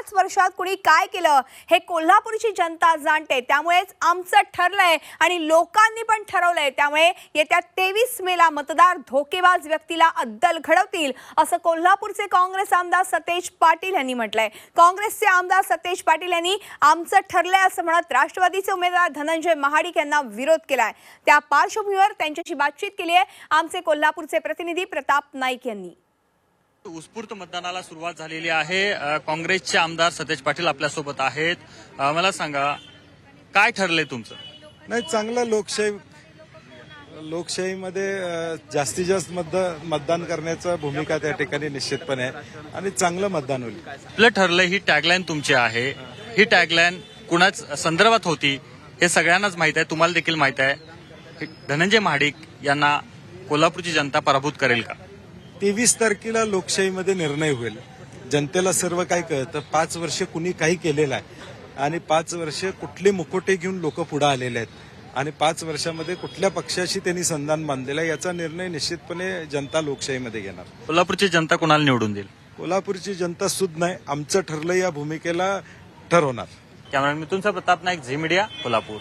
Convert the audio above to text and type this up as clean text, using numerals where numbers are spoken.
5 वर्षात कुणी काय केलं हे कोल्हापूरची जनता जाणते। त्यामुळेच आमचं ठरलंय आणि लोकांनी पण ठरवलंय। त्यामुळे येत्या 23 मेला मतदार धोकेबाज व्यक्तीला अद्दल घडवतील असं कोल्हापूरचे काँग्रेस आमदार सतेज पाटील यांनी म्हटलंय। काँग्रेसचे आमदार सतेज पाटील यांनी आमचं ठरलंय असं म्हणत राष्ट्रवादीचे उमेदवार धनंजय महाडिक यांना विरोध केलाय। त्या पार्श्वभूमीवर त्यांच्याशी बातचीत केली आहे आमचे कोल्हापूरचे प्रतिनिधी प्रताप नाईक यांनी। उत्स्फूर्त मतदानाला सुरुवात झालेली आहे। काँग्रेसचे आमदार सतेज पाटील आपल्या सोबत आहेत। मला सांगा काय ठरलंय तुमचं? नाही, चांगलं लोकशाहीमध्ये जास्तीत जास्त मतदान करण्याचा भूमिका त्या ठिकाणी निश्चितपणे आहे आणि चांगलं मतदान होईल। आपलं ठरलंय ही टॅगलाईन तुमची आहे। ही टॅगलाईन कुणाच संदर्भात होती हे सगळ्यांनाच माहित आहे, तुम्हाला देखील माहित आहे। धनंजय महाडिक यांना कोल्हापूरची जनता पराभूत करेल का? 23 तारखेला लोकशाहीमध्ये निर्णय होईल। जनतेला सर्व काय कळतं, 5 वर्ष कुणी काही केलेलं आहे आणि 5 वर्ष कुठले मुखोटे घेऊन लोक पुढे आलेले आहेत आणि 5 वर्षामध्ये कुठल्या पक्षाशी त्यांनी संधान बांधलेलं आहे याचा निर्णय निश्चितपणे जनता लोकशाहीमध्ये घेणार। कोल्हापूरची जनता कोणाला निवडून देईल? कोल्हापूरची जनता सुद्धा नाही, आमचं ठरलं या भूमिकेला ठरवणार। कॅमेरामॅन मिथुन प्रताप नाईक, झी मीडिया, कोल्हापूर।